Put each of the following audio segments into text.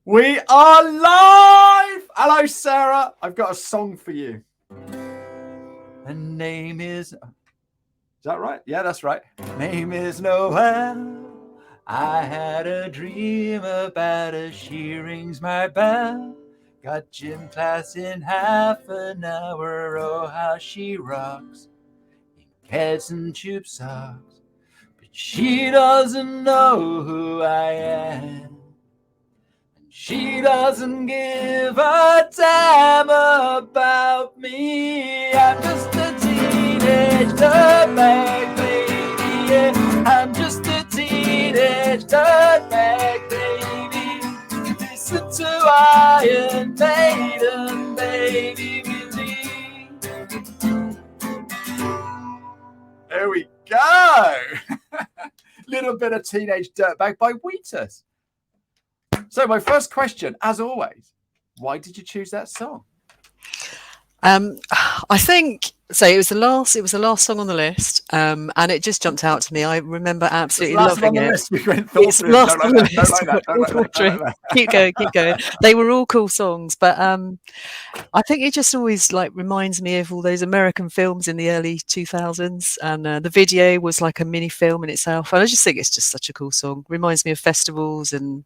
We are live! Hello, Sarah. I've got a song for you. The name is that right? Yeah, that's right. Name is Noel. I had a dream about her. She rings my bell. Got gym class in half an hour. Oh, how she rocks in pants and tube socks. But she doesn't know who I am. She doesn't give a damn about me. I'm just a teenage dirtbag baby. Yeah, I'm just a teenage dirtbag baby. Listen to Iron Maiden, baby, with me. There we go. Little bit of Teenage Dirtbag by Wheatus. So my first question, as always, why did you choose that song? I think so. It was the last song on the list, and it just jumped out to me. I remember absolutely loving it. It's last on the list. Keep going. They were all cool songs, but I think it just always like reminds me of all those American films in the early 2000s, and the video was like a mini film in itself. And I just think it's just such a cool song. Reminds me of festivals and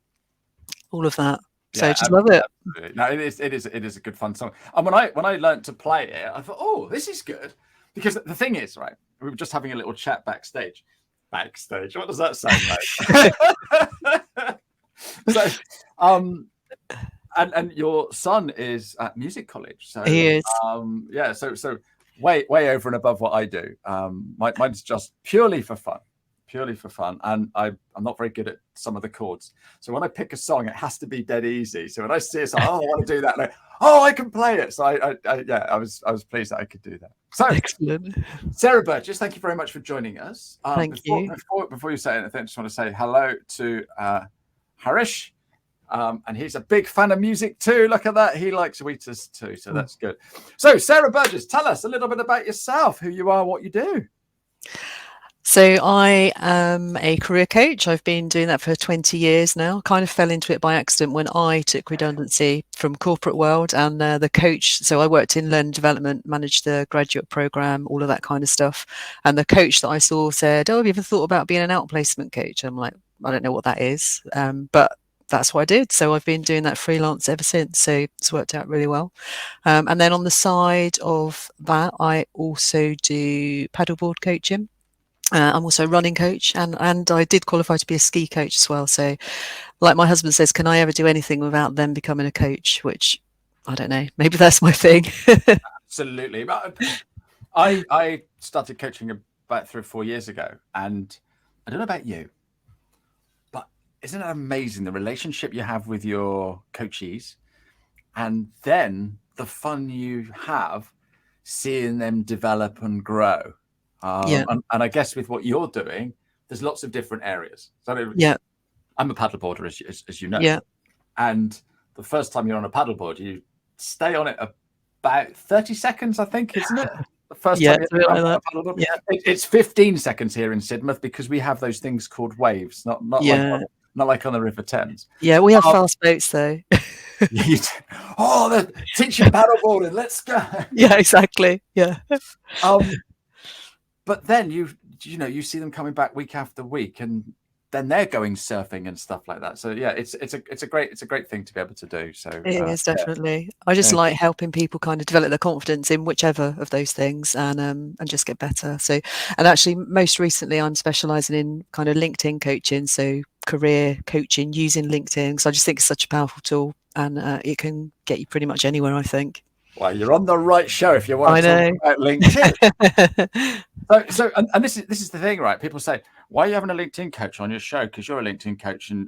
all of that. So I just love it. Absolutely. No, it is a good fun song. And when I learned to play it, I thought, oh, this is good. Because the thing is, right, we were just having a little chat backstage. Backstage, what does that sound like? So and your son is at music college. So he is. So way over and above what I do. Mine's just purely for fun. And I'm not very good at some of the chords. So when I pick a song, it has to be dead easy. So when I see a song, I want to do that. Like, I can play it. So I was pleased that I could do that. So excellent. Sarah Burgess, thank you very much for joining us. Thank you. Before you say anything, I just want to say hello to Harish. And he's a big fan of music too. Look at that. He likes Wheatus too. So that's good. So Sarah Burgess, tell us a little bit about yourself, who you are, what you do. So I am a career coach. I've been doing that for 20 years now. Kind of fell into it by accident when I took redundancy from corporate world, and the coach. So I worked in learning development, managed the graduate program, all of that kind of stuff. And the coach that I saw said, "Oh, have you ever thought about being an outplacement coach?" I'm like, I don't know what that is, but that's what I did. So I've been doing that freelance ever since. So it's worked out really well. And then on the side of that, I also do paddleboard coaching. I'm also a running coach, and I did qualify to be a ski coach as well. So like my husband says, can I ever do anything without them becoming a coach? Which I don't know, maybe that's my thing. Absolutely. I started coaching about 3 or 4 years ago, and I don't know about you, but isn't it amazing the relationship you have with your coachees, and then the fun you have seeing them develop and grow? And I guess with what you're doing, there's lots of different areas. So I'm a paddleboarder, as you know. Yeah. And the first time you're on a paddleboard, you stay on it about 30 seconds, I think, isn't it? The first time you're on a paddleboard. Yeah. It's 15 seconds here in Sidmouth because we have those things called waves, not like on the River Thames. Yeah, we have fast boats though. They're teaching paddleboarding. Let's go. Yeah, exactly. Yeah. But then you see them coming back week after week, and then they're going surfing and stuff like that. So yeah, it's a great thing to be able to do. So it is definitely. I just like helping people kind of develop their confidence in whichever of those things, and just get better. So, and actually, most recently, I'm specialising in kind of LinkedIn coaching, so career coaching using LinkedIn. So I just think it's such a powerful tool, and it can get you pretty much anywhere, I think. Well, you're on the right show if you want to talk about LinkedIn. And this is the thing, right? People say, why are you having a LinkedIn coach on your show? Because you're a LinkedIn coach, and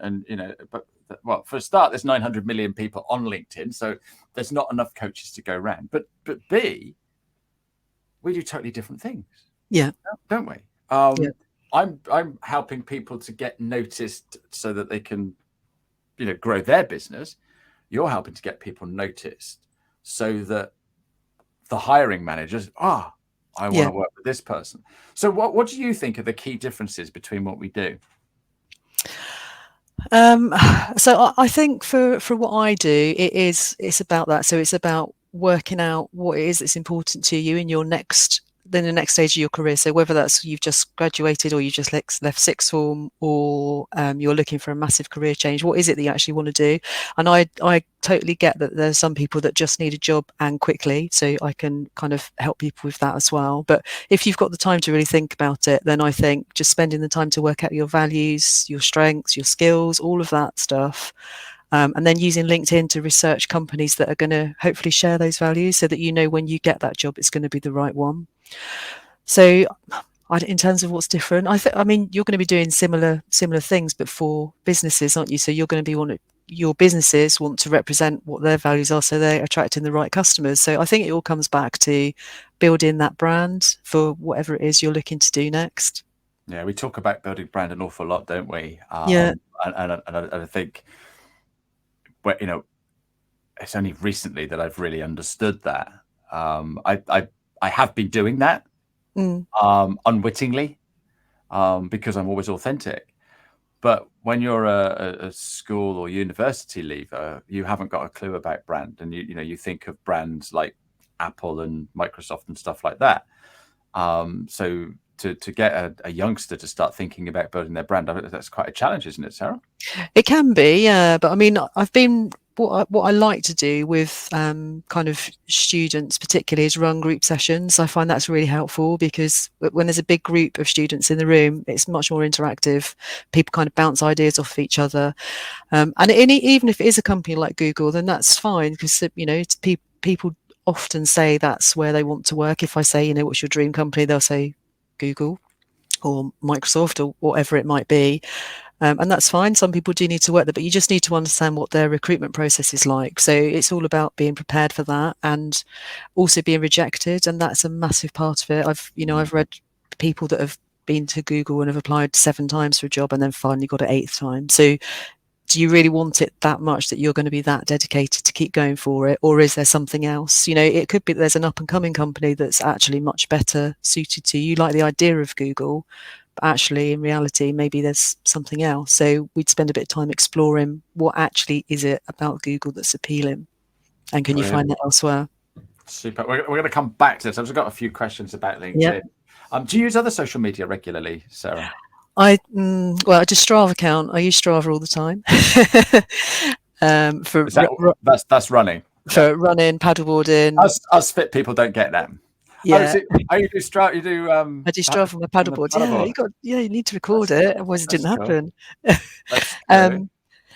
but for a start, there's 900 million people on LinkedIn, so there's not enough coaches to go around. But B, we do totally different things. Yeah, don't we? I'm helping people to get noticed so that they can, grow their business. You're helping to get people noticed so that the hiring managers, I want to work with this person. So what do you think are the key differences between what we do? So I think for what I do, it's about that. So it's about working out what it is that's important to you in your next then the next stage of your career. So whether that's you've just graduated or you just left sixth form or you're looking for a massive career change, what is it that you actually want to do? And I totally get that there's some people that just need a job and quickly. So I can kind of help people with that as well. But if you've got the time to really think about it, then I think just spending the time to work out your values, your strengths, your skills, all of that stuff. And then using LinkedIn to research companies that are going to hopefully share those values so that you know when you get that job, it's going to be the right one. So in terms of what's different, I mean, you're going to be doing similar things, but for businesses, aren't you? So you're going to be your businesses want to represent what their values are, so they're attracting the right customers. So I think it all comes back to building that brand for whatever it is you're looking to do next. Yeah, we talk about building brand an awful lot, don't we? Yeah. And I think, well, it's only recently that I've really understood that. I have been doing that unwittingly because I'm always authentic. But when you're a school or university leaver, you haven't got a clue about brand, and you think of brands like Apple and Microsoft and stuff like that. So to get a youngster to start thinking about building their brand, I think that's quite a challenge, isn't it, Sarah? It can be, yeah. But I mean, what I like to do with kind of students particularly is run group sessions. I find that's really helpful because when there's a big group of students in the room, it's much more interactive. People kind of bounce ideas off each other. And even if it is a company like Google, then that's fine because, people often say that's where they want to work. If I say, what's your dream company, they'll say Google or Microsoft or whatever it might be. And that's fine. Some people do need to work there, but you just need to understand what their recruitment process is like. So it's all about being prepared for that and also being rejected. And that's a massive part of it. I've read people that have been to Google and have applied 7 times for a job and then finally got it 8th time. So do you really want it that much that you're going to be that dedicated to keep going for it? Or is there something else? It could be that there's an up and coming company that's actually much better suited to you, like the idea of Google. But actually, in reality, maybe there's something else. So we'd spend a bit of time exploring what actually is it about Google that's appealing, and can you find that elsewhere? Super. We're going to come back to this. I've got a few questions about LinkedIn. Yep. Do you use other social media regularly, Sarah? I do Strava account. I use Strava all the time. That's running. For running, paddleboarding. Us fit people don't get that. Yeah. You do Strava. You do. I do Strava on my paddleboard. Yeah, you need to record it, otherwise it didn't happen.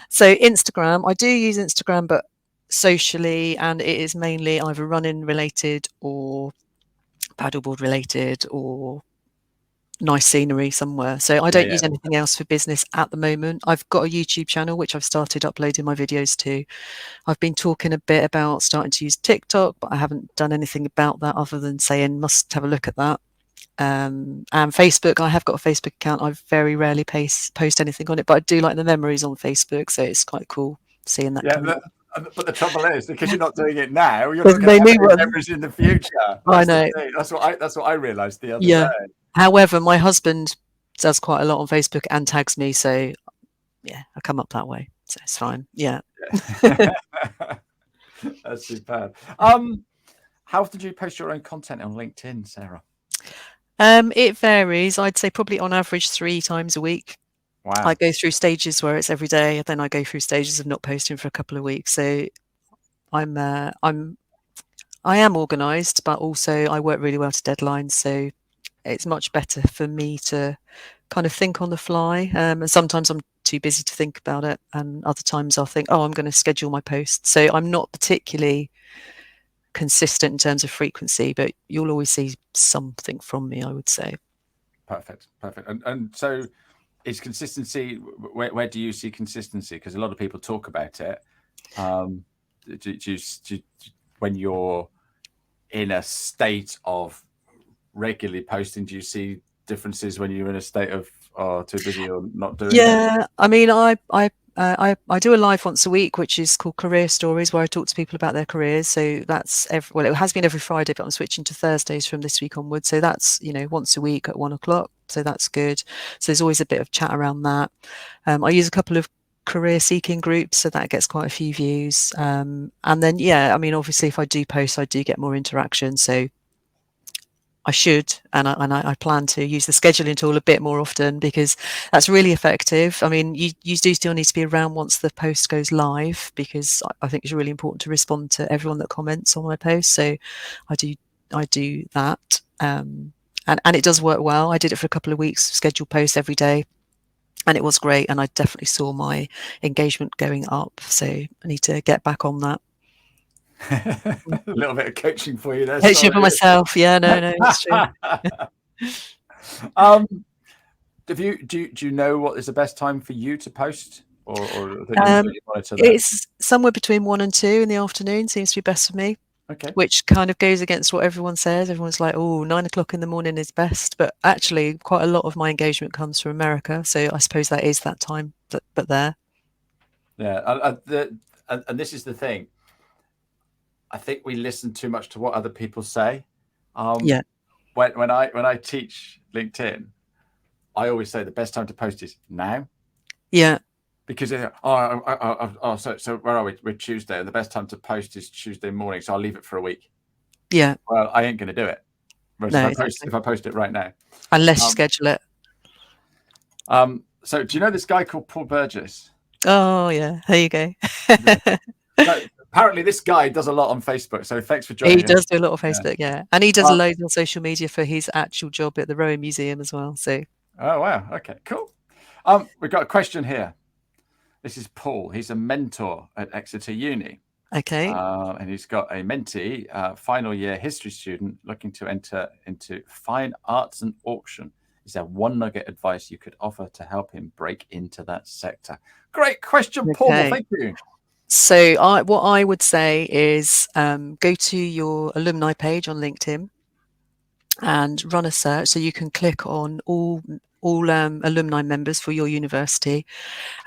So Instagram, I do use Instagram, but socially, and it is mainly either running related or paddleboard related or nice scenery somewhere. So I don't use anything else for business at the moment. I've got a YouTube channel which I've started uploading my videos to. I've been talking a bit about starting to use TikTok, but I haven't done anything about that other than saying must have a look at that. And Facebook, I have got a Facebook account. I very rarely post anything on it, but I do like the memories on Facebook, so it's quite cool seeing that. But the trouble is, because you're not doing it now, you're not going to have memories in the future. I know. That's what I realised the other day. However, my husband does quite a lot on Facebook and tags me, so yeah, I come up that way, so it's fine. Yeah. That's superb. How often do you post your own content on LinkedIn, Sarah? It varies. I'd say probably on average 3 times a week. Wow. I go through stages where it's every day, and then I go through stages of not posting for a couple of weeks. So I am organised, but also I work really well to deadlines. So it's much better for me to kind of think on the fly. And sometimes I'm too busy to think about it, and other times I'll think, I'm going to schedule my posts. So I'm not particularly consistent in terms of frequency, but you'll always see something from me, I would say. Perfect. And so is consistency, where do you see consistency? Because a lot of people talk about it. When you're in a state of regularly posting, do you see differences when you're in a state of too busy or not doing it? I mean, I do a live once a week, which is called Career Stories, where I talk to people about their careers. So that's it has been every Friday, but I'm switching to Thursdays from this week onwards. So that's once a week at 1 o'clock. So that's good. So there's always a bit of chat around that. I use a couple of career seeking groups, so that gets quite a few views. And then, yeah, I mean, obviously, if I do post, I do get more interaction. So I should, and I plan to use the scheduling tool a bit more often, because that's really effective. I mean, you do still need to be around once the post goes live, because I think it's really important to respond to everyone that comments on my post. So I do that, and it does work well. I did it for a couple of weeks, scheduled posts every day, and it was great. And I definitely saw my engagement going up. So I need to get back on that. A little bit of coaching for you there. Coaching for myself. Yeah, no, it's true. Do you know what is the best time for you to post, or that you monitor that? It's somewhere between 1 and 2 in the afternoon seems to be best for me. Okay. Which kind of goes against what everyone says. Everyone's like, oh, 9 o'clock in the morning is best. But actually, quite a lot of my engagement comes from America. So I suppose that is that time, but there. Yeah. And this is the thing. I think we listen too much to what other people say. Yeah. When I teach LinkedIn, I always say the best time to post is now. Yeah. Because so where are we? We're Tuesday. The best time to post is Tuesday morning. So I'll leave it for a week. Yeah. Well, I ain't going to do it. No, if I post it right now, unless you schedule it. So do you know this guy called Paul Burgess? Oh yeah, there you go. So, apparently this guy does a lot on Facebook. So thanks for joining. He does do a lot of Facebook, yeah. And he does loads on social media for his actual job at the Rowing Museum as well. So. Oh wow. Okay. Cool. We've got a question here. This is Paul. He's a mentor at Exeter Uni. Okay. And he's got a mentee, final year history student looking to enter into fine arts and auction. Is there one nugget advice you could offer to help him break into that sector? Great question, Paul. Thank you. So what I would say is go to your alumni page on LinkedIn and run a search. So you can click on all alumni members for your university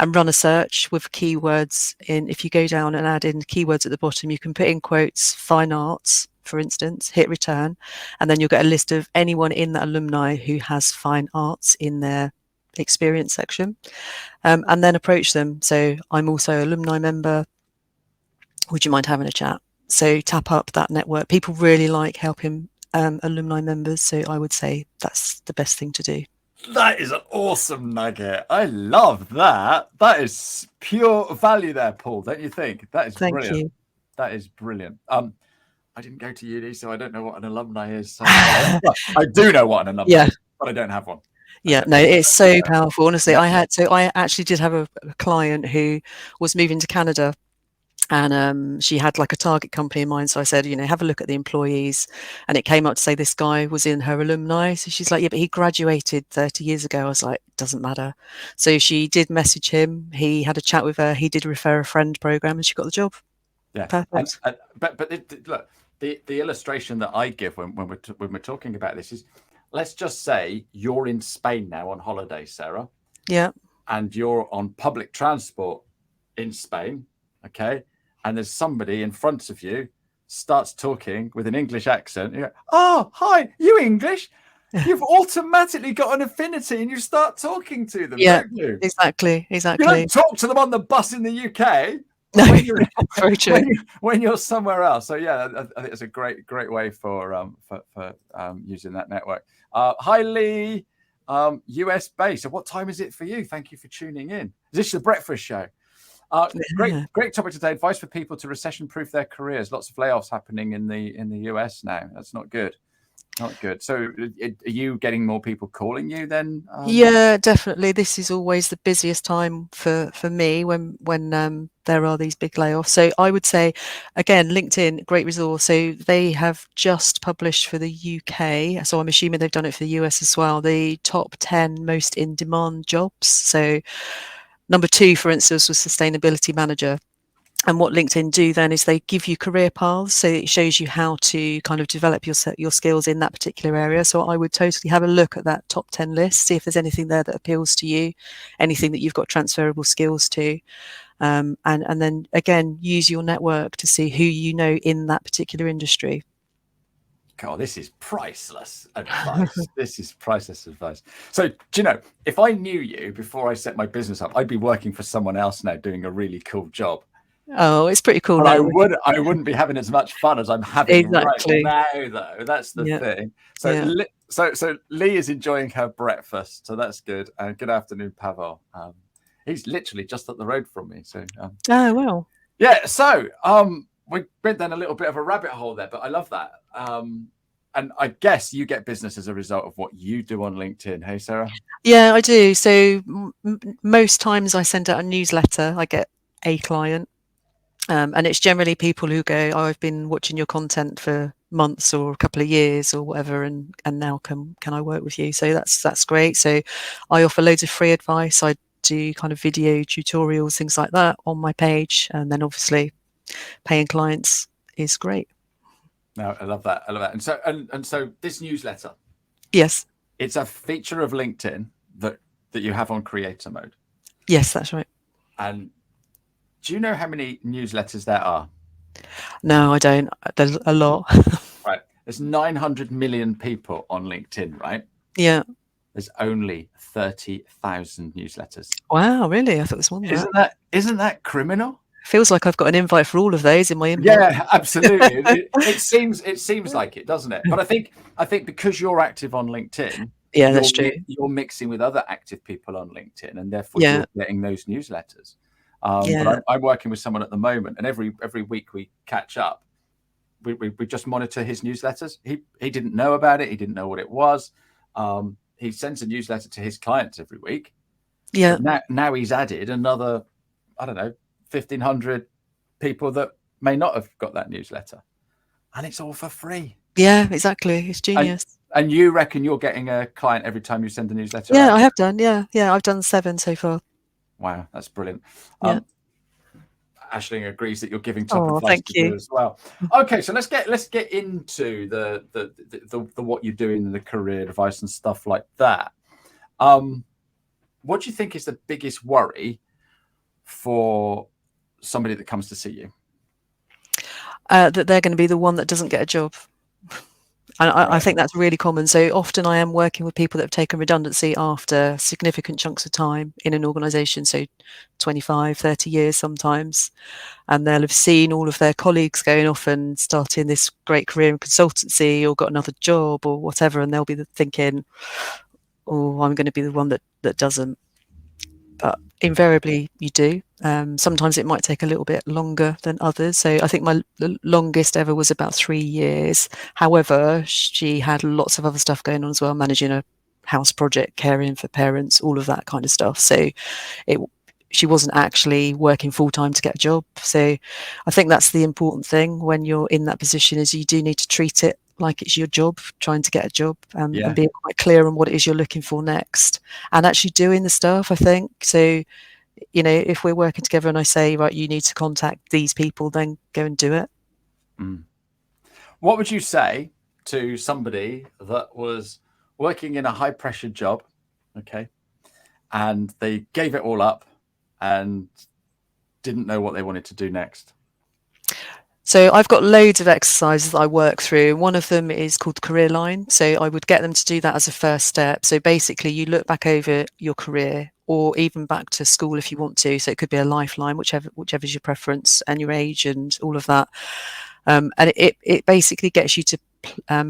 and run a search with keywords in. If you go down and add in keywords at the bottom, you can put in quotes fine arts, for instance, hit return, and then you'll get a list of anyone in that alumni who has fine arts in their experience section, and then approach them. So I'm also an alumni member. Would you mind having a chat? So tap up that network. People really like helping alumni members. So I would say that's the best thing to do. That is an awesome nugget. I love that. That is pure value there, Paul. Don't you think? That is brilliant. Thank you. That is brilliant. I didn't go to uni, so I don't know what an alumni is. So I do know what an alumni is, but I don't have one. Yeah, no, it's so powerful. Honestly, I actually did have a client who was moving to Canada. And she had like a target company in mind. So I said, have a look at the employees. And it came up to say this guy was in her alumni. So she's like, yeah, but he graduated 30 years ago. I was like, doesn't matter. So she did message him. He had a chat with her. He did refer a friend program and she got the job. Yeah. Perfect. But look, the illustration that I give when we're talking about this is, let's just say you're in Spain now on holiday, Sarah. Yeah. And you're on public transport in Spain. Okay. And there's somebody in front of you starts talking with an English accent. You go, oh, hi, you English? You've automatically got an affinity and you start talking to them, don't you? Exactly. You don't talk to them on the bus in the UK. No, very true. When you're somewhere else. So yeah, I think it's a great way for using that network. Hi, Lee, US based. So what time is it for you? Thank you for tuning in. Is this the breakfast show? Great topic today. Advice for people to recession-proof their careers. Lots of layoffs happening in the US now. That's not good. Not good. So are you getting more people calling you then? Yeah, definitely. This is always the busiest time for me when there are these big layoffs. So I would say, again, LinkedIn, great resource. So they have just published for the UK. So I'm assuming they've done it for the US as well. The top 10 most in-demand jobs. So number 2, for instance, was sustainability manager. And what LinkedIn do then is they give you career paths. So it shows you how to kind of develop your skills in that particular area. So I would totally have a look at that top 10 list, see if there's anything there that appeals to you, anything that you've got transferable skills to. And then, again, use your network to see who you know in that particular industry. God, this is priceless advice. This is priceless advice. So, do you know, if I knew you before I set my business up, I'd be working for someone else now doing a really cool job. Oh, it's pretty cool But now. I wouldn't be having as much fun as I'm having Exactly. right now, though. That's the Yeah. thing. So, Yeah. so Lee is enjoying her breakfast, so that's good. And good afternoon, Pavel. He's literally just up the road from me. So, Oh, wow. yeah. So, we went down a little bit of a rabbit hole there, but I love that. And I guess you get business as a result of what you do on LinkedIn. Hey, Sarah. Yeah, I do. So most times I send out a newsletter. I get a client. And it's generally people who go, oh, I've been watching your content for months or a couple of years or whatever, and now can I work with you? So that's great. So I offer loads of free advice. I do kind of video tutorials, things like that on my page, and then obviously paying clients is great. No, I love that. I love that. And so this newsletter, Yes. it's a feature of LinkedIn that you have on creator mode. Yes, that's right. And do you know how many newsletters there are? No, I don't. There's a lot. Right. There's 900 million people on LinkedIn, right? Yeah. There's only 30,000 newsletters. Wow, really? I thought it was more than that. Isn't that criminal? Feels like I've got an invite for all of those in my inbox. Yeah, absolutely. it seems like it, doesn't it? But I think because you're active on LinkedIn, Yeah, that's true. You're mixing with other active people on LinkedIn, and therefore Yeah. you're getting those newsletters. Yeah. But I'm working with someone at the moment, and every week we catch up. We just monitor his newsletters. He didn't know about it. He didn't know what it was. He sends a newsletter to his clients every week. Yeah. But now he's added another, I don't know, 1,500 people that may not have got that newsletter, and it's all for free. Yeah, exactly. It's genius. And you reckon you're getting a client every time you send a newsletter? Yeah, out? I have done. Yeah, I've done 7 so far. Wow, that's brilliant. Yeah. Ashley agrees that you're giving top advice thank to you. do as well. Okay, so let's get into the what you're doing in the career advice and stuff like that. What do you think is the biggest worry for somebody that comes to see you? That they're going to be the one that doesn't get a job. And I think that's really common. So often I am working with people that have taken redundancy after significant chunks of time in an organisation, so 25, 30 years sometimes. And they'll have seen all of their colleagues going off and starting this great career in consultancy or got another job or whatever, and they'll be thinking, oh, I'm going to be the one that doesn't. But invariably you do. Sometimes it might take a little bit longer than others. So I think my longest ever was about 3 years. However, she had lots of other stuff going on as well, managing a house project, caring for parents, all of that kind of stuff. So she wasn't actually working full time to get a job. So I think that's the important thing when you're in that position, is you do need to treat it like it's your job, trying to get a job, and being quite clear on what it is you're looking for next, and actually doing the stuff, I think. So, you know, if we're working together and I say, right, you need to contact these people, then go and do it. What would you say to somebody that was working in a high pressure job, okay, and they gave it all up and didn't know what they wanted to do next? So I've got loads of exercises that I work through. One of them is called the career line. So I would get them to do that as a first step. So basically you look back over your career, or even back to school if you want to. So it could be a lifeline, whichever is your preference and your age and all of that. And it basically gets you to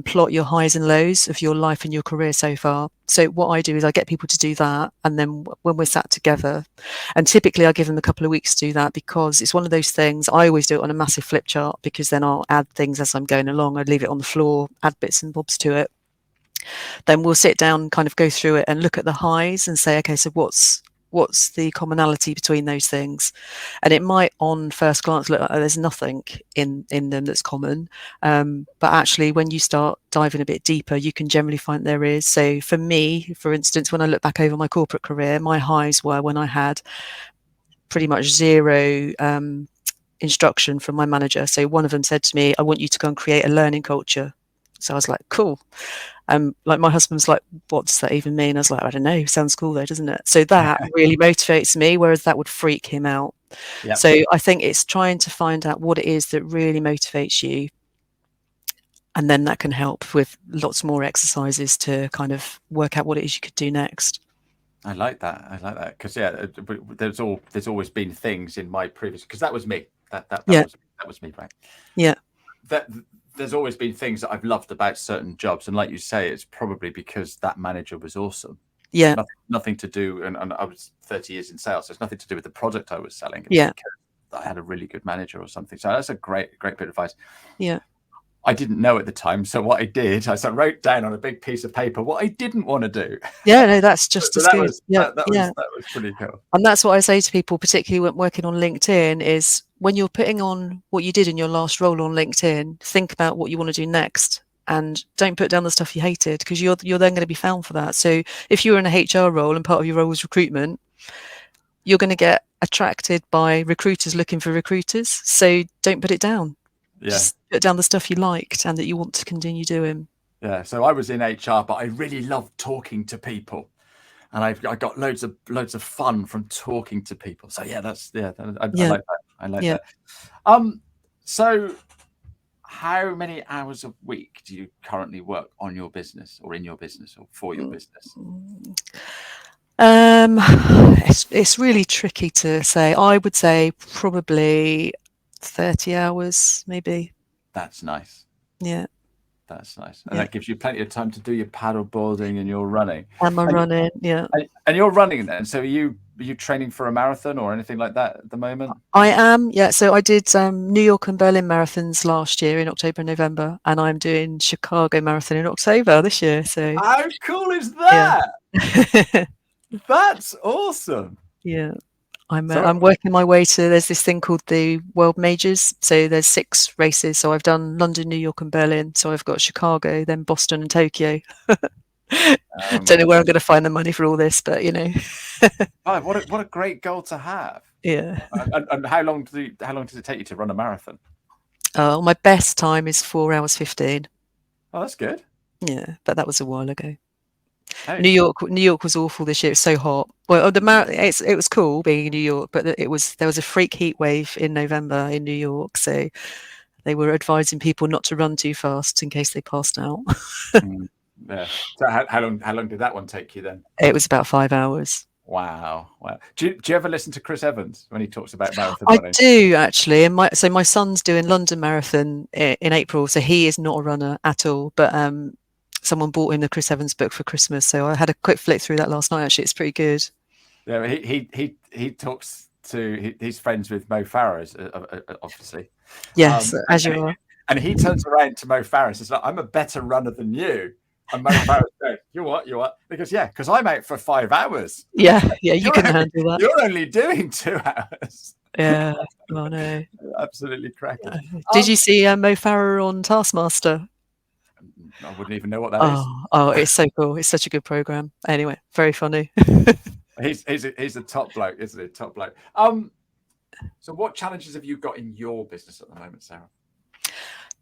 plot your highs and lows of your life and your career so far. So what I do is I get people to do that, and then when we're sat together, and typically I give them a couple of weeks to do that, because it's one of those things. I always do it on a massive flip chart, because then I'll add things as I'm going along. I'd leave it on the floor, add bits and bobs to it. Then we'll sit down, kind of go through it and look at the highs and say, okay, so what's the commonality between those things? And it might on first glance look like there's nothing in them that's common, but actually when you start diving a bit deeper, you can generally find there is. So for me, for instance, when I look back over my corporate career, my highs were when I had pretty much zero instruction from my manager. So one of them said to me, I want you to go and create a learning culture. So I was like, cool. Like my husband's like, what does that even mean? I was like, I don't know. Sounds cool though, doesn't it? So that really motivates me, whereas that would freak him out. Yep. So I think it's trying to find out what it is that really motivates you, and then that can help with lots more exercises to kind of work out what it is you could do next. I like that because there's always been things in my previous, because that was me. That was me, right? Yeah. That there's always been things that I've loved about certain jobs, and like you say, it's probably because that manager was awesome. Yeah. Nothing to do, and I was 30 years in sales, so it's nothing to do with the product I was selling. It was Yeah. because I had a really good manager or something. So that's a great bit of advice. Yeah. I didn't know at the time, so what I did, I wrote down on a big piece of paper what I didn't want to do. Yeah, no, that's just as good. That was pretty cool. And that's what I say to people, particularly when working on LinkedIn, is when you're putting on what you did in your last role on LinkedIn, think about what you want to do next, and don't put down the stuff you hated, because you're then going to be found for that. So if you're in a HR role and part of your role is recruitment, you're going to get attracted by recruiters looking for recruiters. So don't put it down. Yeah. Just put down the stuff you liked and that you want to continue doing. Yeah. So I was in HR, but I really loved talking to people, and I got loads of fun from talking to people. So yeah, I like that. I like that. So how many hours a week do you currently work on your business, or in your business, or for your business? It's really tricky to say. I would say probably 30 hours, maybe. That's nice. Yeah. That's nice. And that gives you plenty of time to do your paddle boarding and your running. And my running, yeah. And you're running then. So are you training for a marathon or anything like that at the moment? I am, yeah. So I did New York and Berlin marathons last year in October and November, and I'm doing Chicago Marathon in October this year. So how cool is that? Yeah. That's awesome. Yeah. I'm working my way to, there's this thing called the World Majors. So there's 6 races. So I've done London, New York and Berlin. So I've got Chicago, then Boston and Tokyo. Don't know where I'm going to find the money for all this, but you know. Oh, what a great goal to have. Yeah. And how long does it take you to run a marathon? My best time is 4 hours 15. Oh, that's good. Yeah, but that was a while ago. Hey. New York was awful this year. It's so hot. Well, it was cool being in New York, but there was a freak heat wave in November in New York, so they were advising people not to run too fast in case they passed out. Yeah. So how long did that one take you then? It was about 5 hours. Wow. Do you ever listen to Chris Evans when he talks about marathon running? I do actually, and my son's doing London Marathon in April, so he is not a runner at all, but someone bought him the Chris Evans book for Christmas, so I had a quick flick through that last night. Actually, it's pretty good. Yeah, he talks to, he's friends with Mo Farah, obviously. Yes, as you are. And he turns around to Mo Farah and says, "Look, I'm a better runner than you." And Mo Farah says, "You what? Because because I'm out for 5 hours." Yeah, you can handle that. You're only doing 2 hours. Yeah, oh no, absolutely cracking. Did you see Mo Farah on Taskmaster? I wouldn't even know what that is. Oh, it's so cool. It's such a good program. Anyway, very funny. He's a top bloke, isn't he? Top bloke. So what challenges have you got in your business at the moment, Sarah?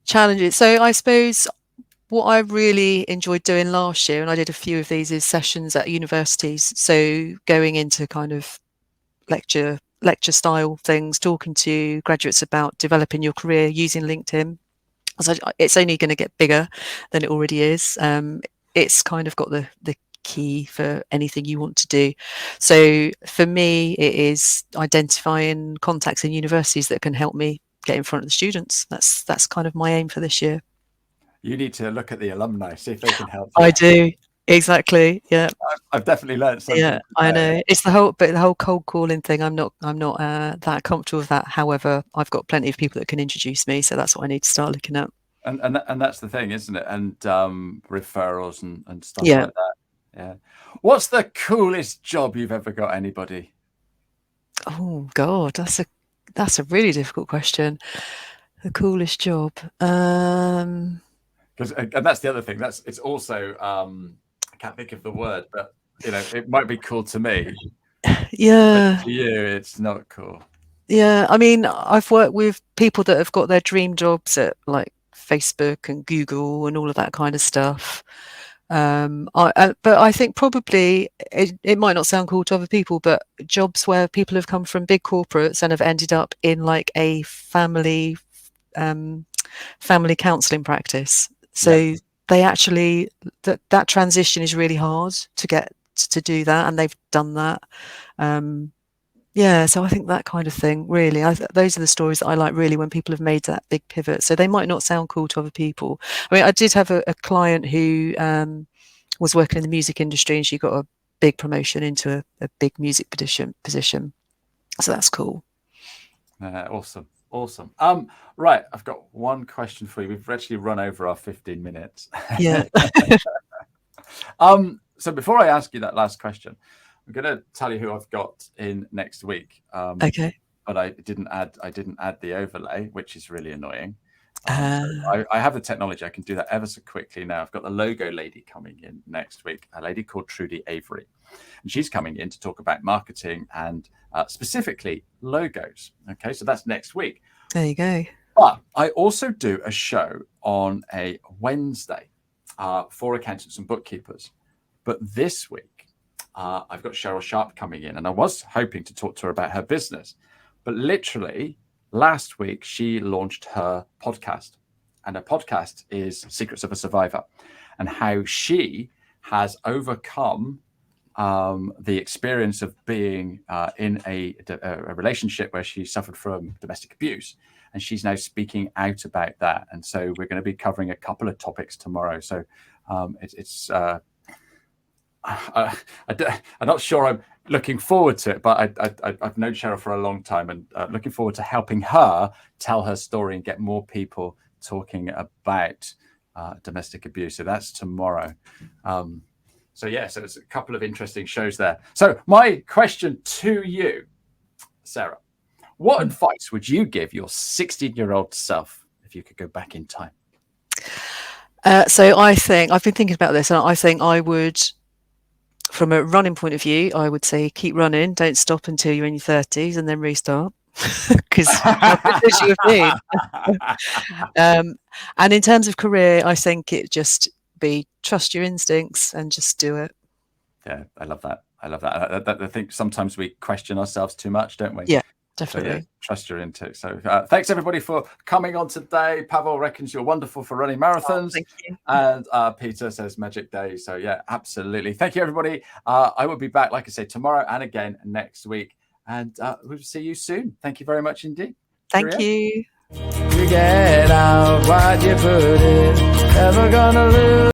Challenges. So I suppose what I really enjoyed doing last year, and I did a few of these, is sessions at universities. So going into kind of lecture style things, talking to graduates about developing your career using LinkedIn. So it's only going to get bigger than it already is. It's kind of got the key for anything you want to do. So for me, it is identifying contacts in universities that can help me get in front of the students. That's kind of my aim for this year. You need to look at the alumni, see if they can help you. I do. Exactly. Yeah. I've definitely learned something. Yeah, I know. It's the whole cold calling thing. I'm not that comfortable with that. However, I've got plenty of people that can introduce me, so that's what I need to start looking at. And that's the thing, isn't it? And referrals and stuff like that. Yeah. What's the coolest job you've ever got, anybody? Oh God, that's a really difficult question. The coolest job. And that's the other thing. It's also I can't think of the word, but it might be cool to me. Yeah. But to you, it's not cool. Yeah, I mean, I've worked with people that have got their dream jobs at like Facebook and Google and all of that kind of stuff. But I think probably it might not sound cool to other people, but jobs where people have come from big corporates and have ended up in like a family counselling practice. So they actually, that transition is really hard to get to do that, and they've done that. So I think that kind of thing, really, those are the stories that I like, really, when people have made that big pivot. So they might not sound cool to other people. I mean, I did have a client who was working in the music industry, and she got a big promotion into a big music position. So that's cool. Awesome. Right, I've got one question for you. We've actually run over our 15 minutes. Yeah. So before I ask you that last question, I'm going to tell you who I've got in next week. Okay. But I didn't add the overlay, which is really annoying. I have the technology. I can do that ever so quickly now. I've got the logo lady coming in next week, a lady called Trudy Avery. And she's coming in to talk about marketing and specifically logos. Okay, so that's next week. There you go. But I also do a show on a Wednesday for accountants and bookkeepers. But this week, I've got Cheryl Sharp coming in, and I was hoping to talk to her about her business. But literally last week, she launched her podcast. And her podcast is Secrets of a Survivor, and how she has overcome the experience of being in a relationship where she suffered from domestic abuse. And she's now speaking out about that. And so we're going to be covering a couple of topics tomorrow. So I'm not sure I'm looking forward to it, but I've known Cheryl for a long time, and looking forward to helping her tell her story and get more people talking about domestic abuse. So that's tomorrow. So it's a couple of interesting shows there. So my question to you, Sarah, what advice would you give your 16-year-old self if you could go back in time? So I think I've been thinking about this, and I think I would, from a running point of view, I would say keep running, don't stop until you're in your 30s, and then restart, because you have been. And in terms of career, I think it just be trust your instincts and just do it. Yeah, I love that. I think sometimes we question ourselves too much, don't we? Yeah, definitely. So, trust your instincts. So thanks everybody for coming on today. Pavel reckons you're wonderful for running marathons. Thank you. And Peter says magic day. So absolutely. Thank you, everybody. I will be back, like I said, tomorrow and again next week. And we'll see you soon. Thank you very much indeed. Thank you. You get out what you put in, never gonna lose.